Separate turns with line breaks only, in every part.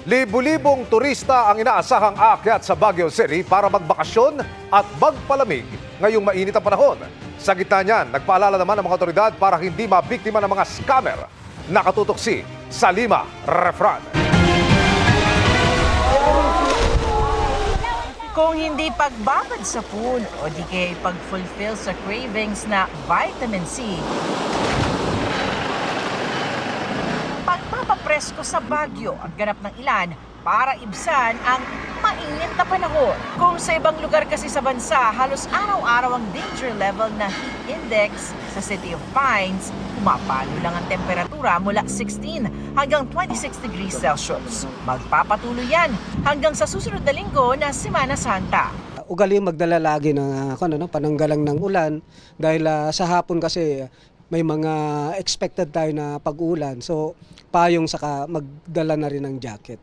Libu-libong turista ang inaasahang aakyat sa Baguio City para magbakasyon at magpalamig ngayong mainit ang panahon. Sa gitna niyan, nagpaalala naman ang mga otoridad para hindi mabiktima ng mga scammer. Nakatutok si Salima Refran.
Kung hindi pagbabad sa pool o di kaya pag-fulfill sa cravings na vitamin C, pagpapapresko sa Baguio ang ganap ng ilan para ibsan ang mainit na panahon. Kung sa ibang lugar kasi sa bansa, halos araw-araw ang danger level na heat index sa City of Pines, pumapalo lang ang temperatura mula 16 hanggang 26 degrees Celsius. Magpapatuloy yan hanggang sa susunod na linggo na Semana Santa.
Ugaliing magdala lagi ng pananggalang ng ulan dahil sa hapon kasi may mga expected tayo na pag-ulan. So payong saka magdala na rin ng jacket.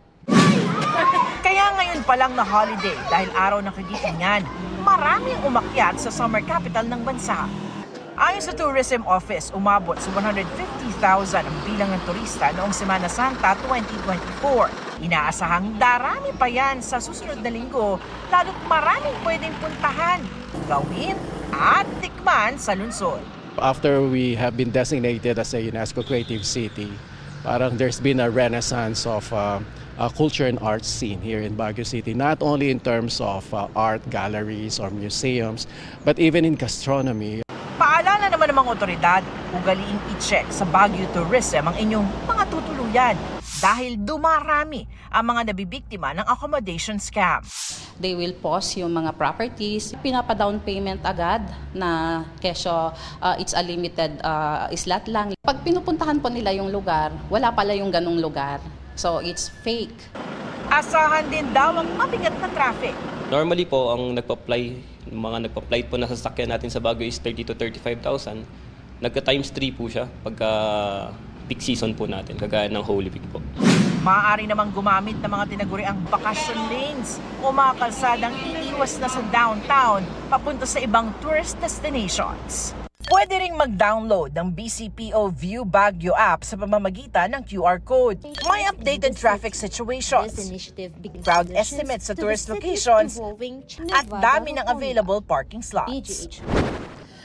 Kaya ngayon pa lang na holiday dahil araw ng kagitingan, maraming umakyat sa summer capital ng bansa. Ayon sa Tourism Office, umabot sa 150,000 ang bilang ng turista noong Semana Santa 2024. Inaasahang darami pa yan sa susunod na linggo, lalo't maraming pwedeng puntahan, gawin at tikman sa lungsod.
After we have been designated as a UNESCO Creative City, parang there's been a renaissance of culture and arts scene here in Baguio City, not only in terms of art galleries or museums, but even in gastronomy.
Paalala naman ng mga otoridad, ugaliing i-check sa Baguio Tourism ang inyong mga tutuluyan dahil dumarami ang mga nabibiktima ng accommodation scam.
They will pause yung mga properties. Pinapa-down payment agad na kesyo it's a limited slot lang. Pag pinupuntahan po nila yung lugar, wala pala yung ganong lugar. So it's fake.
Asahan din daw ang mabigat na traffic.
Normally po, ang mga nagpa-flight po na sasakyan natin sa Baguio is 30 to 35,000. Nagka-times 3 po siya pagka peak season po natin, kagaya ng Holy Week po.
Maaari namang gumamit ng mga tinaguriang vacation lanes o mga kalsadang iiwas na sa downtown papunta sa ibang tourist destinations. Pwede ring mag-download ng BCPO View Baguio app sa pamamagitan ng QR code. May updated traffic situations, crowd estimates sa tourist locations, at dami ng available parking slots.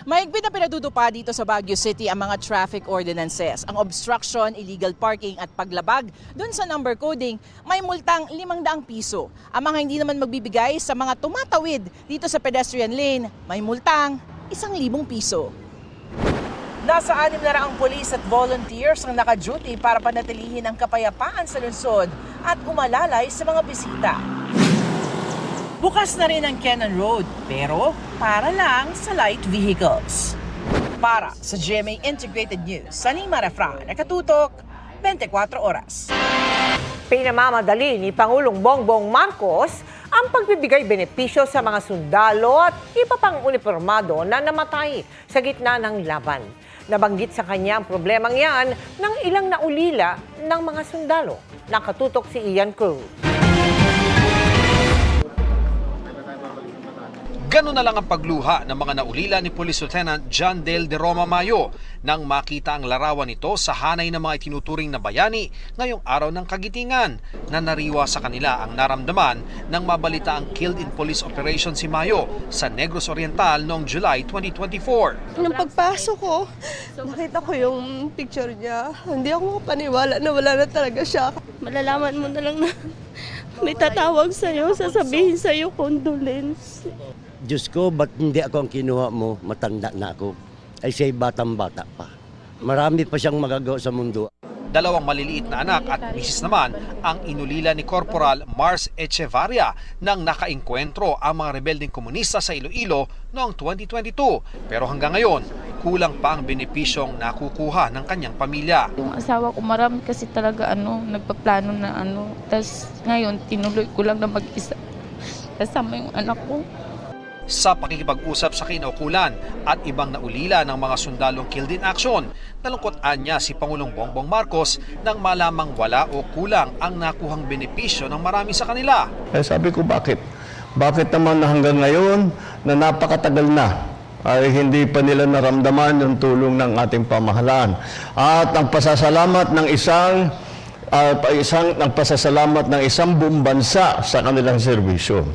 Mahigpit na pinatutupad dito sa Baguio City ang mga traffic ordinances. Ang obstruction, illegal parking at paglabag dun sa number coding, may multang 500 piso. Ang mga hindi naman magbibigay sa mga tumatawid dito sa pedestrian lane, may multang 1,000 piso. Nasa 600 pulis at volunteers ang naka-duty para panatilihin ang kapayapaan sa lungsod at umalalay sa mga bisita. Bukas na rin ang Cannon Road, pero para lang sa light vehicles. Para sa GMA Integrated News, Salima Refran, nakatutok, 24 oras.
Pinamamadali ni Pangulong Bongbong Marcos ang pagbibigay benepisyo sa mga sundalo at iba pang uniformado na namatay sa gitna ng laban. Nabanggit sa kanya ang problemang yan ng ilang naulila ng mga sundalo. Nakatutok si Ian Cruz.
Ganun na lang ang pagluha ng mga naulila ni Police Lieutenant John Del De Roma Mayo nang makita ang larawan nito sa hanay ng mga itinuturing na bayani ngayong araw ng kagitingan. Nanariwa sa kanila ang naramdaman nang mabalita ang killed in police operation si Mayo sa Negros Oriental noong July 2024.
Nung pagpasok ko, nakita ko yung picture niya. Hindi ako makapaniwala na wala na talaga siya. Malalaman mo na lang na may tatawag sa'yo, sasabihin sa'yo condolence.
Diyos ko, ba't hindi ako ang kinuha mo? Matanda na ako. Ay siya'y batang-bata pa. Marami pa siyang magagawa sa mundo.
Dalawang maliliit na anak at misis naman ang inulila ni Corporal Mars Echevarria nang nakaengkwentro ang mga rebeldeng komunista sa Iloilo noong 2022. Pero hanggang ngayon, kulang pa ang benepisyong nakukuha ng kanyang pamilya.
Yung asawa ko marami kasi talaga nagpaplano na Tapos ngayon tinuloy ko lang na mag-isa. Kasama yung anak ko.
Sa pakikipag-usap sa kinaukulan at ibang naulila ng mga sundalong killed in action, nalungkot-an niya si Pangulong Bongbong Marcos nang malamang wala o kulang ang nakuhang benepisyo ng marami sa kanila.
Sabi ko bakit? Bakit naman hanggang ngayon na napakatagal na ay hindi pa nila naramdaman yung tulong ng ating pamahalaan. At ang pasasalamat ng isang isang nagpasasalamat ng isang buong bansa sa kanilang serbisyo.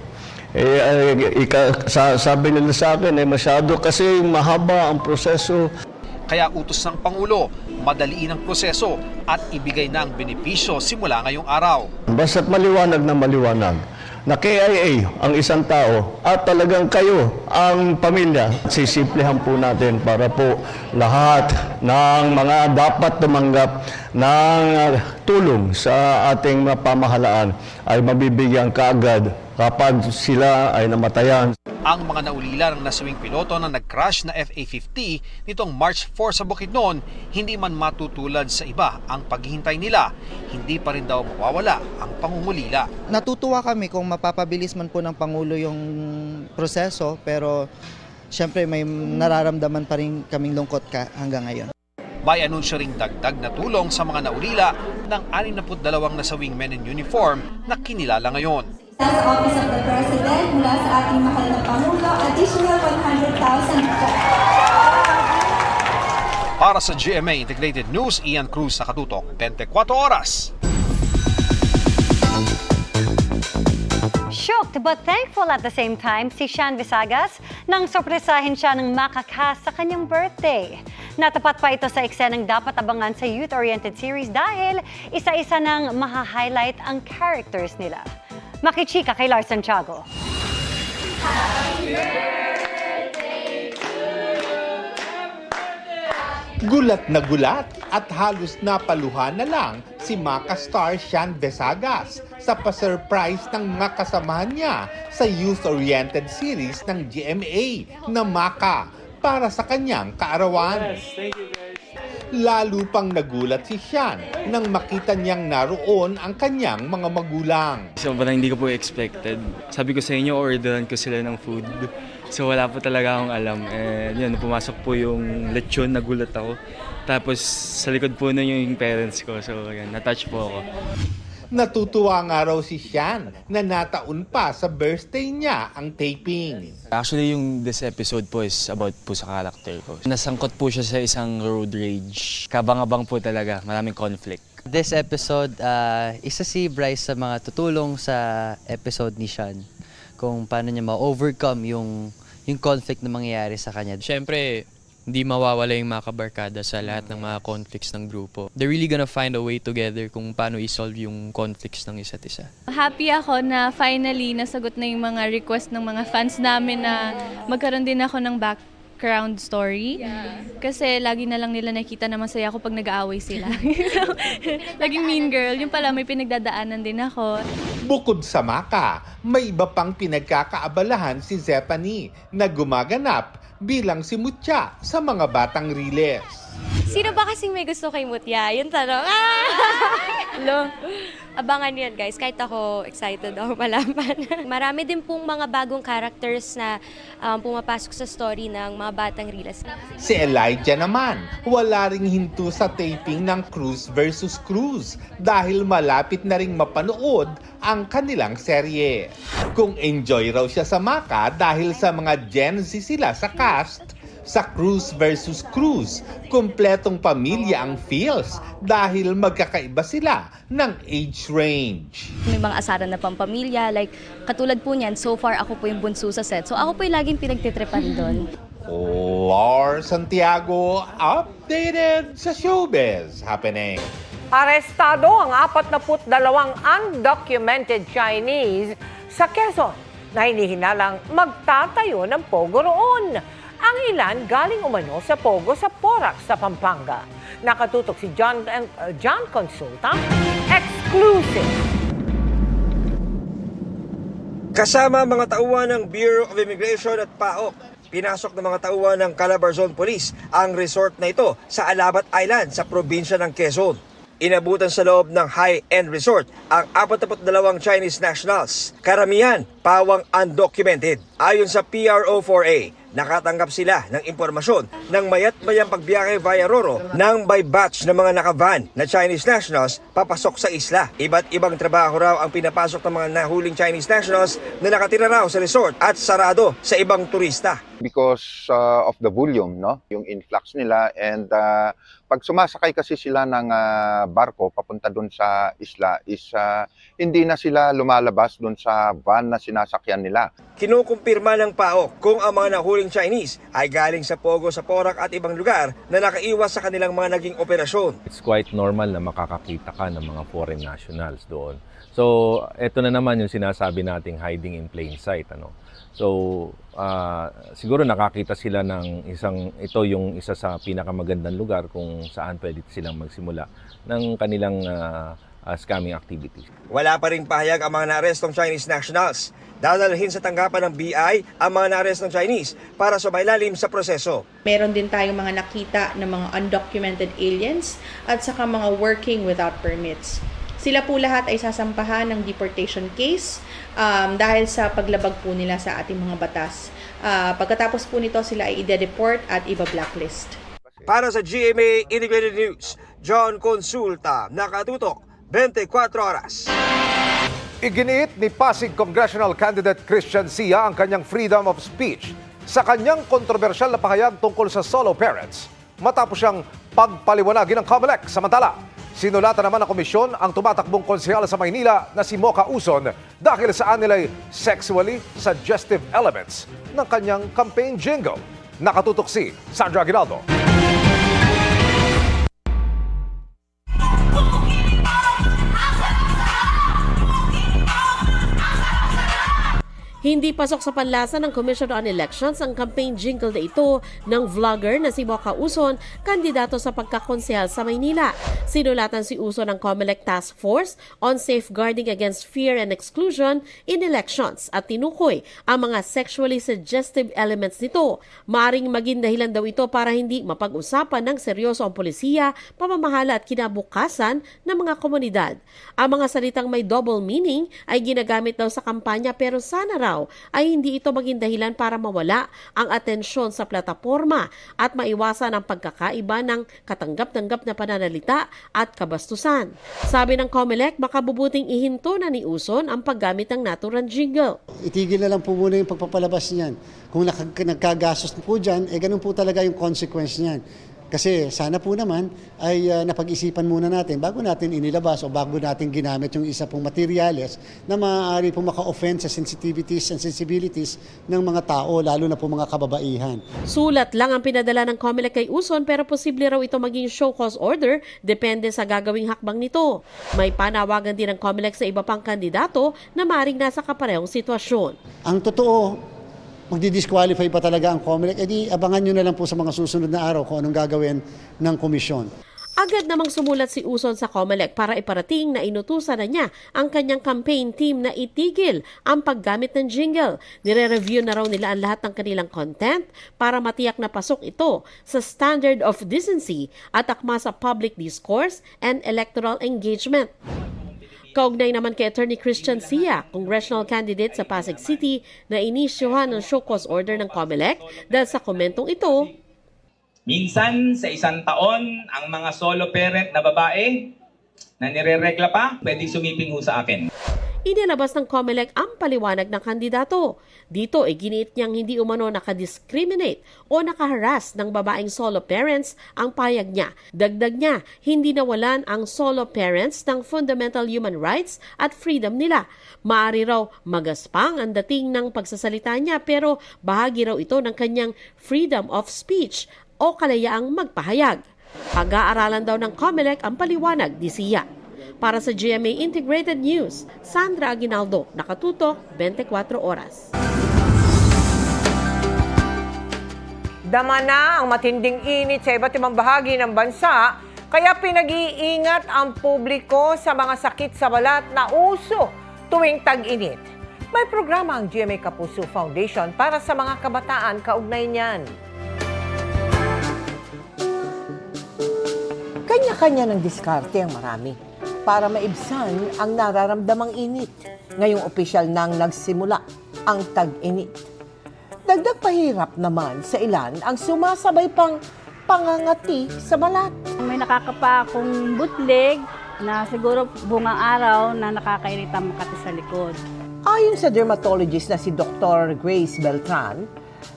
Sabi nila sa akin, masyado kasi mahaba ang proseso.
Kaya utos ng Pangulo, madaliin ang proseso at ibigay na ang benepisyo simula ngayong araw.
Basta't maliwanag na maliwanag na KIA ang isang tao at talagang kayo ang pamilya. Sisiplihan po natin para po lahat ng mga dapat tumanggap ng tulong sa ating pamahalaan ay mabibigyan kaagad kapag sila ay namatayan.
Ang mga naulila ng nasawing piloto na nag-crash na FA-50 nitong March 4 sa Bukidnon, hindi man matutulad sa iba ang paghihintay nila, hindi pa rin daw mawawala ang pangungulila.
Natutuwa kami kung mapapabilis man po ng Pangulo yung proseso, pero syempre may nararamdaman pa rin kaming lungkot hanggang ngayon.
May anunsyo ring dagdag na tulong sa mga naulila ng 62 nasawing men in uniform na kinilala ngayon.
Sa Office of the President, mula sa ating mahal na Pangulo, additional 100,000.
Para sa GMA Integrated News, Ian Cruz, nakatutok 24 oras.
Shocked but thankful at the same time si Sean Visagas nang sorpresahin siya ng makaka sa kanyang birthday. Natapat pa ito sa eksenang dapat abangan sa youth-oriented series dahil isa-isa nang maha-highlight ang characters nila. Makichika kay Lars Santiago.
Gulat na gulat at halos napaluhan na lang si Maka star Sean Visagas sa pa-surprise ng mga kasamahan niya sa youth-oriented series ng GMA na Maka para sa kanyang kaarawan. Lalo pang nagulat si Sean nang makita niyang naroon ang kanyang mga magulang.
Sobrang hindi ko po expected. Sabi ko sa inyo, orderan ko sila ng food. So wala po talaga akong alam. And yun, pumasok po yung lechon, nagulat ako. Tapos sa likod po nun yung parents ko. So yun, na-touch po ako.
Natutuwa nga raw si Sean na nataon pa sa birthday niya ang taping.
Actually, yung this episode po is about po sa character ko. Nasangkot po siya sa isang road rage. Kabang-abang po talaga, maraming conflict.
This episode, isa si Bryce sa mga tutulong sa episode ni Sean kung paano niya ma-overcome yung conflict na mangyayari sa kanya.
Siyempre, hindi mawawala yung mga kabarkada sa lahat ng mga conflicts ng grupo. They're really gonna find a way together kung paano i-solve yung conflicts ng isa't isa.
Happy ako na finally nasagot na yung mga request ng mga fans namin na magkaroon din ako ng background story. Kasi lagi na lang nila nakita na masaya ako pag nag-aaway sila. Laging mean girl. Yung pala may pinagdadaanan din ako.
Bukod sa Maka, may iba pang pinagkakaabalahan si Zephanie na gumaganap bilang si Mutya sa mga batang Riles.
Sino ba kasing may gusto kay Mutya? Yun tanong. Abangan yun guys, kahit ako excited ako malaman. Marami din pong mga bagong characters na pumapasok sa story ng mga batang Riles.
Si Elijah naman, wala ring hinto sa taping ng Cruz versus Cruz dahil malapit na ring mapanood ang kanilang serye. Kung enjoy raw siya sa Maka dahil sa mga Gen Z sila sa cast, sa Cruz versus Cruz, kumpletong pamilya ang feels dahil magkakaiba sila ng age range.
May mga asaran na pampamilya, like katulad po niyan, so far ako po yung bunso sa set. So ako po yung laging pinagtitripan doon.
Lars Santiago, updated sa showbiz happening.
Arestado ang 42 undocumented Chinese sa Quezon na hinihinalang magtatayo ng pogo roon. Ang ilan galing umano sa pogo sa Porac sa Pampanga. Nakatutok si John Consulta, exclusive.
Kasama mga tauhan ng Bureau of Immigration at PAOK, pinasok ng mga tauhan ng Calabarzon Police ang resort na ito sa Alabat Island sa probinsya ng Quezon. Inabutan sa loob ng high-end resort ang 42 Chinese nationals. Karamihan, pawang undocumented. Ayon sa PRO4A, nakatanggap sila ng impormasyon ng mayat-mayang pagbiyahe via Roro ng by batch ng mga nakavan na Chinese nationals papasok sa isla. Iba't ibang trabaho raw ang pinapasok ng mga nahuling Chinese nationals na nakatira raw sa resort at sarado sa ibang turista.
because of the volume, no? Yung influx nila, and pag sumasakay kasi sila ng barko papunta doon sa isla is hindi na sila lumalabas doon sa van na sinasakyan nila.
Kinukumpirma ng PAOK kung ang mga nahuling Chinese ay galing sa Pogo sa Porac at ibang lugar na nakaiwas sa kanilang mga naging operasyon.
It's quite normal na makakakita ka ng mga foreign nationals doon. So, eto na naman yung sinasabi nating hiding in plain sight, ano. So, siguro nakakita sila ng ito yung isa sa pinakamagandang lugar kung saan pwede silang magsimula ng kanilang scamming activities.
Wala pa ring pahayag ang mga naarestong Chinese nationals. Dadalhin sa tanggapan ng BI ang mga naarestong Chinese para sumailalim sa proseso.
Meron din tayong mga nakita ng mga undocumented aliens at saka mga working without permits. Sila po lahat ay sasampahan ng deportation case dahil sa paglabag po nila sa ating mga batas. Pagkatapos po nito, sila ay ide-deport at iba-blacklist.
Para sa GMA Integrated News, John Consulta, nakatutok 24 oras.
Iginiit ni Pasig Congressional Candidate Christian Sia ang kanyang freedom of speech sa kanyang kontrobersyal na pahayag tungkol sa solo parents matapos siyang pagpaliwanagin ng COMELEC. Samantala, sinulatan naman ng komisyon ang tumatakbong konsehal sa Maynila na si Mocha Uson dahil saan nila'y sexually suggestive elements ng kanyang campaign jingle. Nakatutok si Sandra Aguinaldo.
Hindi pasok sa panlasa ng Commission on Elections ang campaign jingle na ito ng vlogger na si Mocha Uson, kandidato sa pagkakonsehal sa Maynila. Sinulatan si Uson ng COMELEC Task Force on Safeguarding Against Fear and Exclusion in Elections at tinukoy ang mga sexually suggestive elements nito. Maaring maging dahilan daw ito para hindi mapag-usapan ng seryoso ang polisiya, pamamahala at kinabukasan ng mga komunidad. Ang mga salitang may double meaning ay ginagamit daw sa kampanya pero sana raw ay hindi ito maging dahilan para mawala ang atensyon sa plataporma at maiwasan ang pagkakaiba ng katanggap-tanggap na pananalita at kabastusan. Sabi ng COMELEC, makabubuting ihinto na ni Uson ang paggamit ng naturang jingle.
Itigil na lang po muna yung pagpapalabas niyan. Kung nagkagastos po dyan, ganun po talaga yung consequence niyan. Kasi sana po naman ay napag-isipan muna natin bago natin inilabas o bago natin ginamit yung isa pong materyales na maaari po maka-offend sa sensitivities and sensibilities ng mga tao, lalo na po mga kababaihan.
Sulat lang ang pinadala ng COMELEC kay Uson pero posible raw ito maging show cause order depende sa gagawing hakbang nito. May panawagan din ng COMELEC sa iba pang kandidato na maring nasa kaparehong sitwasyon.
Ang totoo, magdi-disqualify pa talaga ang COMELEC, edi abangan nyo na lang po sa mga susunod na araw kung anong gagawin ng komisyon.
Agad namang sumulat si Uson sa COMELEC para iparating na inutusan na niya ang kanyang campaign team na itigil ang paggamit ng jingle. Nire-review na raw nila ang lahat ng kanilang content para matiyak na pasok ito sa standard of decency at akma sa public discourse and electoral engagement. Kaugnay naman kay Attorney Christian Sia, congressional candidate sa Pasig City, na inisyuhan ng show cause order ng COMELEC dahil sa komentong ito.
Minsan sa isang taon, ang mga solo parent na babae na nireregla pa, pwedeng sumiping ho sa akin.
Inilabas ng COMELEC ang paliwanag ng kandidato. Dito ay giniit niyang hindi umano nakadiscriminate o nakaharas ng babaeng solo parents ang payag niya. Dagdag niya, hindi nawalan ang solo parents ng fundamental human rights at freedom nila. Maaari raw magaspang ang dating ng pagsasalita niya pero bahagi raw ito ng kanyang freedom of speech o kalayaang magpahayag. Pag-aaralan daw ng COMELEC ang paliwanag ni Sia. Para sa GMA Integrated News, Sandra Aguinaldo, nakatutok 24 oras.
Dama na ang matinding init sa iba't ibang bahagi ng bansa, kaya pinag-iingat ang publiko sa mga sakit sa balat na uso tuwing tag-init. May programa ang GMA Kapuso Foundation para sa mga kabataan kaugnay niyan. Kanya-kanya ng diskarte ang marami para maibsan ang nararamdamang init. Ngayong opisyal nang nagsimula ang tag-init. Dagdag pahirap naman sa ilan ang sumasabay pang pangangati sa balat.
May nakakapa akong bootleg na siguro bungang araw na nakakairita makati sa likod.
Ayon sa dermatologist na si Dr. Grace Beltran,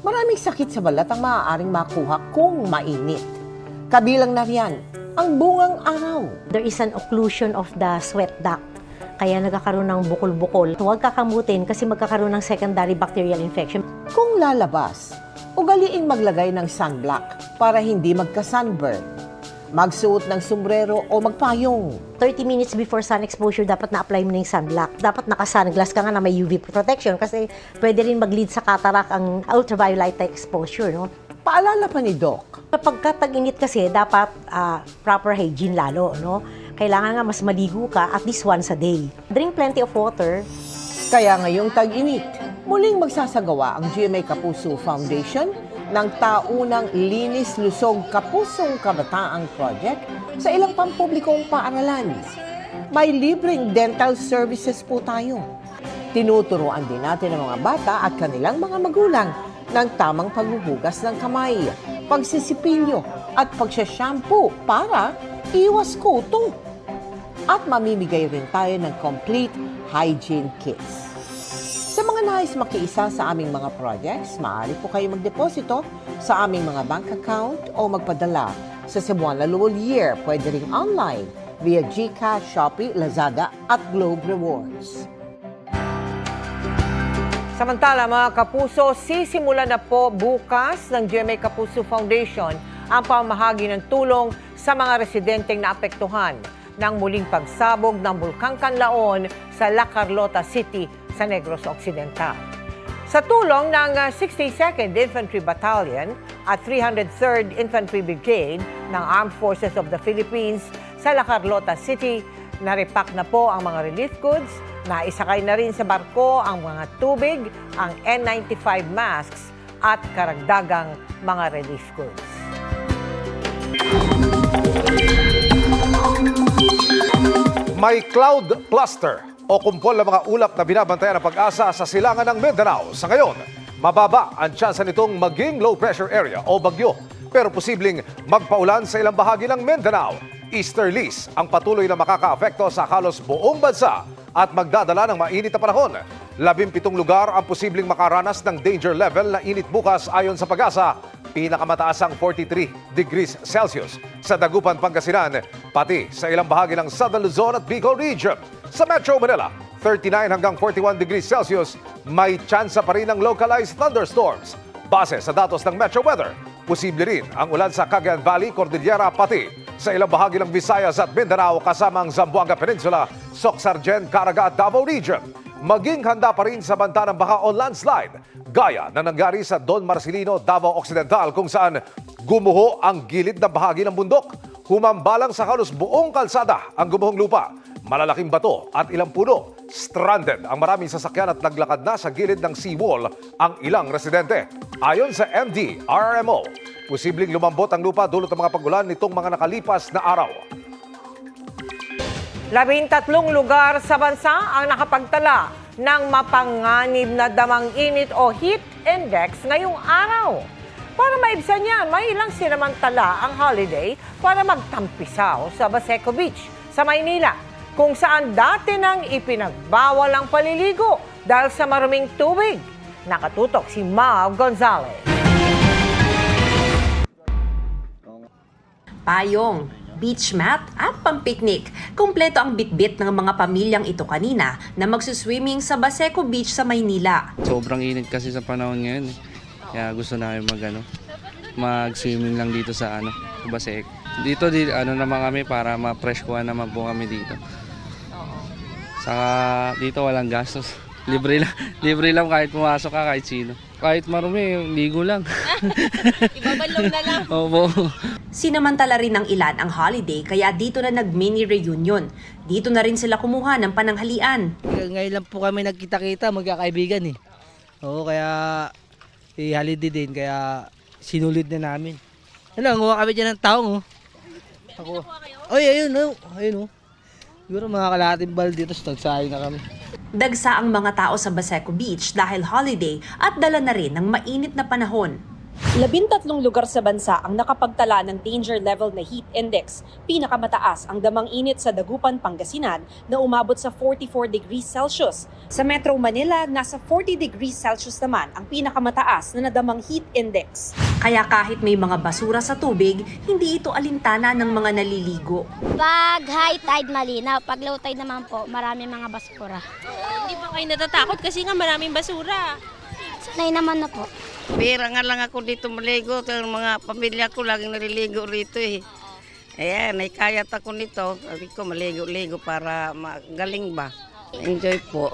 Maraming sakit sa balat ang maaaring makuha kung mainit. Kabilang na riyan ang bungang araw.
There is an occlusion of the sweat duct. Kaya nagkakaroon ng bukol-bukol. Huwag kakamutin kasi magkakaroon ng secondary bacterial infection.
Kung lalabas, ugaliing maglagay ng sunblock para hindi magka-sunburn. Magsuot ng sombrero o magpayong.
30 minutes before sun exposure, dapat na-apply mo na yung sunblock. Dapat naka-sunglass ka nga na may UV protection kasi pwede rin mag-lead sa cataract ang ultraviolet exposure. No?
Paalala pa ni Doc.
Kapag tag-init kasi, dapat proper hygiene lalo. No? Kailangan nga mas maligo ka at least once a day. Drink plenty of water.
Kaya ngayong tag-init, muling magsasagawa ang GMA Kapuso Foundation ng taunang Linis Lusog Kapusong Kabataang Project sa ilang pampublikong paaralan. May libreng dental services po tayo. Tinuturuan din natin ang mga bata at kanilang mga magulang ng tamang paghuhugas ng kamay, pagsisipilyo at pagsashampoo para iwas kuto. At mamimigay rin tayo ng complete hygiene kits. Sa mga nais makiisa sa aming mga projects, maaari po kayo magdeposito sa aming mga bank account o magpadala sa Cebuana Luwal Year. Pwede rin online via GCash, Shopee, Lazada at Globe Rewards. Samantala mga kapuso, sisimula na po bukas ng GMA Kapuso Foundation ang pamahagi ng tulong sa mga residenteng naapektuhan ng muling pagsabog ng Bulkang Kanlaon sa La Carlota City sa Negros Occidental. Sa tulong ng 62nd Infantry Battalion at 303rd Infantry Brigade ng Armed Forces of the Philippines sa La Carlota City, naripak na po ang mga relief goods, naisakay na rin sa barko ang mga tubig, ang N95 masks at karagdagang mga relief goods.
May cloud cluster o kumpol ng mga ulap na binabantayan ng Pag-asa sa silangan ng Mindanao. Sa ngayon, mababa ang tsansa nitong maging low pressure area o bagyo, pero posibleng magpaulan sa ilang bahagi ng Mindanao. Easterlies ang patuloy na makakaapekto sa halos buong bansa at magdadala ng mainit na panahon. 17 lugar ang posibleng makaranas ng danger level na init bukas ayon sa Pag-asa. Pinakamataas ang 43 degrees Celsius sa Dagupan, Pangasinan, pati sa ilang bahagi ng Southern Luzon at Bicol Region. Sa Metro Manila, 39 hanggang 41 degrees Celsius, may tsansa pa rin ng localized thunderstorms. Base sa datos ng Metro Weather, posible rin ang ulan sa Cagayan Valley, Cordillera, pati sa ilang bahagi ng Visayas at Mindanao kasama ang Zamboanga Peninsula, Soc-Sargen, Caraga at Davao Region. Maging handa pa rin sa banta ng baha o landslide, gaya na nangyari sa Don Marcelino, Davao Occidental kung saan gumuho ang gilid ng bahagi ng bundok. Humambalang sa halos buong kalsada ang gumuhong lupa. Malalaking bato at ilang puno. Stranded ang maraming sasakyan at naglakad na sa gilid ng seawall ang ilang residente. Ayon sa MD-RRMO, posibleng lumambot ang lupa dulot ng mga pagulan nitong mga nakalipas na araw.
13 lugar sa bansa ang nakapagtala ng mapanganib na damang init o heat index ngayong araw. Para maibsan yan, may ilang sinamantala ang holiday para magtampisaw sa Baseco Beach sa Maynila, kung saan dati nang ipinagbawal ang paliligo dahil sa maruming tubig. Nakatutok si Mav Gonzalez.
Payong, beach mat at pampiknik. Kompleto ang bitbit ng mga pamilyang ito kanina na magsuswimming sa Baseco Beach sa Maynila.
Sobrang init kasi sa panahon ngayon. Kaya gusto namin mag-swimming lang dito sa Baseco. Dito naman kami para ma-fresh kuha naman po kami dito. Saka dito walang gastos. Libre lang kahit pumasok ka kahit sino. Kahit marumi, ligo lang.
Ibabalong na lang.
Opo.
Sinamantala rin ng ilan ang holiday kaya dito na nag-mini reunion. Dito na rin sila kumuha ng pananghalian.
Ngayon lang po kami nagkita-kita, magkakaibigan eh. Oo, kaya holiday din, kaya sinulid na namin. Nguha kami dyan ng taong. Ako. Ay, ayun. Siguro mga kalahating bal dito, nagsayang na kami.
Dagsa ang mga tao sa Baseco Beach dahil holiday at dala na rin ng mainit na panahon.
13 lugar sa bansa ang nakapagtala ng danger level na heat index. Pinakamataas ang damang init sa Dagupan, Pangasinan na umabot sa 44 degrees Celsius. Sa Metro Manila, nasa 40 degrees Celsius naman ang pinakamataas na nadamang heat index.
Kaya kahit may mga basura sa tubig, hindi ito alintana ng mga naliligo.
Pag high tide malinaw, pag low tide naman po, marami mga basura.
Hindi ba kayo natatakot kasi nga maraming basura?
Sanay naman na po.
Pira nga lang ako dito maligo. Mga pamilya ko laging naliligo rito eh. Ayan, naikayat ako nito. Sabi ko maligo-ligo para magaling ba. Enjoy po.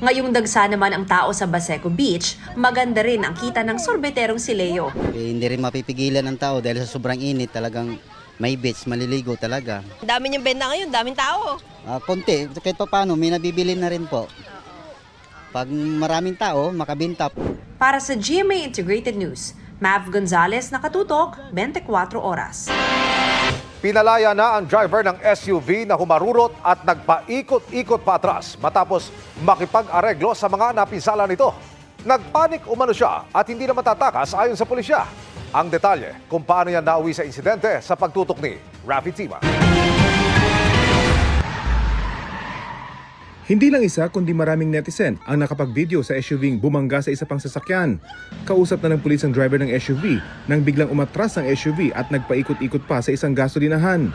Ngayong dagsa naman ang tao sa Baseco Beach, maganda rin ang kita ng sorbeterong si Leo.
Hindi rin mapipigilan ng tao dahil sa sobrang init talagang may beach, maliligo talaga.
Dami niyong benta ngayon, daming tao.
Konti, kahit pa paano, may nabibili na rin po. Pag maraming tao, makabinta.
Para sa GMA Integrated News, Mav Gonzalez, nakatutok, 24 oras.
Pinalaya na ang driver ng SUV na humarurot at nagpaikot-ikot pa atras matapos makipag-areglo sa mga napinsala nito. Nagpanik umano siya at hindi na matatakas ayon sa pulisya. Ang detalye kung paano yan nauwi sa insidente sa pagtutok ni Rafi Tima.
Hindi lang isa kundi maraming netizen ang nakapag-video sa SUV bumangga sa isa pang sasakyan. Kausap na ng pulis ang driver ng SUV nang biglang umatras ang SUV at nagpaikot-ikot pa sa isang gasolinahan.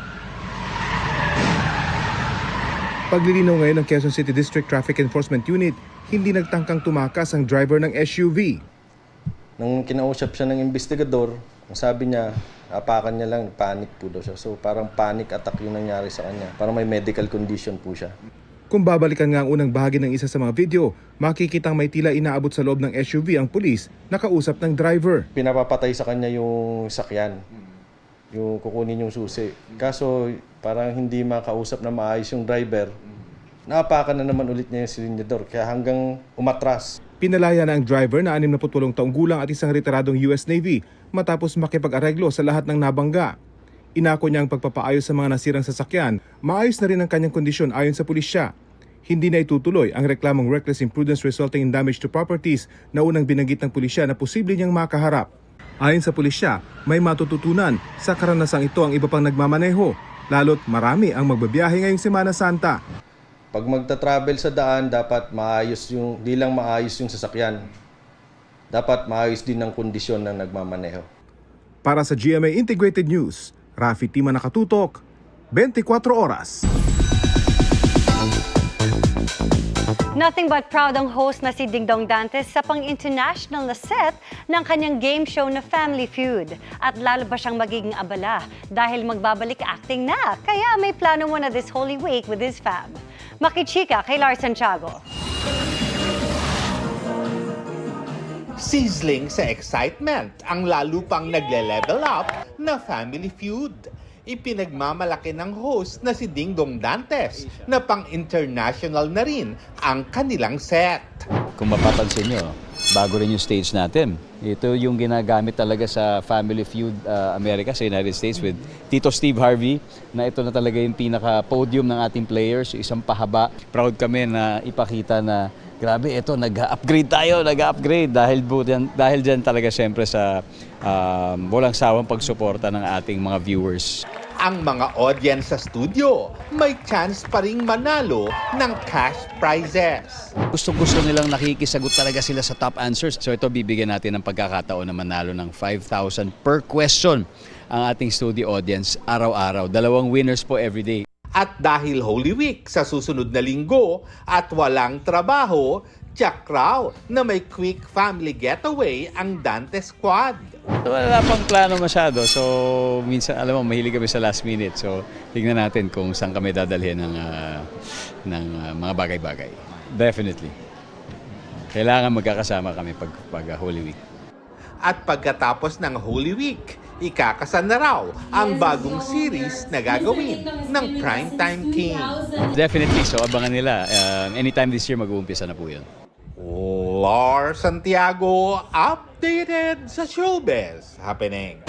Paglilinaw ngayon ng Quezon City District Traffic Enforcement Unit, hindi nagtangkang tumakas ang driver ng SUV.
Nung kinausap siya ng investigador, ang sabi niya, apakan niya lang, panic po daw siya. So parang panic attack yung nangyari sa kanya. Parang may medical condition po siya.
Kung babalikan nga ang unang bahagi ng isa sa mga video, makikitang may tila inaabot sa loob ng SUV ang pulis na kausap ng driver.
Pinapapatay sa kanya yung sakyan, yung kukunin yung susi. Kaso parang hindi makausap na maayos yung driver. Naapakan na naman ulit niya yung silindador kaya hanggang umatras.
Pinalaya na ang driver na 68 taong gulang at isang retiradong US Navy matapos makipag-areglo sa lahat ng nabangga. Inako niya ang pagpapaayos sa mga nasirang sasakyan. Maayos na rin ang kanyang kondisyon ayon sa pulisya. Hindi na itutuloy ang reklamong reckless imprudence resulting in damage to properties na unang binanggit ng pulisya na posible niyang makaharap. Ayon sa pulisya, may matututunan sa karanasang ito ang iba pang nagmamaneho, lalo't marami ang magbabiyahe ngayong Semana Santa.
Pag magta-travel sa daan, dapat maayos di lang maayos yung sasakyan. Dapat maayos din ang kondisyon ng nagmamaneho.
Para sa GMA Integrated News, Rafi Tima, nakatutok, 24 oras.
Nothing but proud ang host na si Dingdong Dantes sa pang-international na set ng kanyang game show na Family Feud. At lalo pa siyang magiging abala dahil magbabalik acting na. Kaya may plano mo na this Holy Week with his fam. Makichika kay Lars Santiago.
Sizzling sa excitement ang lalo pang nagle-level up na Family Feud. Ipinagmamalaki ng host na si Dingdong Dantes na pang-international na rin ang kanilang set.
Kung mapapansin nyo, bago rin yung stage natin. Ito yung ginagamit talaga sa Family Feud America, sa United States with Tito Steve Harvey, na ito na talaga yung pinaka-podium ng ating players, isang pahaba. Proud kami na ipakita na grabe, ito, nag-upgrade tayo, dahil dyan talaga siyempre sa walang sawang pagsuporta ng ating mga viewers.
Ang mga audience sa studio, may chance pa ring manalo ng cash prizes.
Gusto nilang nakikisagot talaga sila sa top answers. So ito, bibigyan natin ng pagkakataon na manalo ng 5,000 per question ang ating studio audience araw-araw. 2 winners po everyday.
At dahil Holy Week sa susunod na linggo at walang trabaho, tiyak raw na may quick family getaway ang Dante Squad.
Wala pang plano masyado. So minsan, alam mo, mahilig kami sa last minute. So tignan natin kung saan kami dadalhin ng mga bagay-bagay. Definitely. Kailangan magkakasama kami pag Holy Week.
At pagkatapos ng Holy Week, ikakasan na raw ang bagong series na gagawin ng Primetime King.
Definitely. So abangan nila. Anytime this year, mag-uumpisa na po yun.
Lars Santiago, updated sa showbiz happening.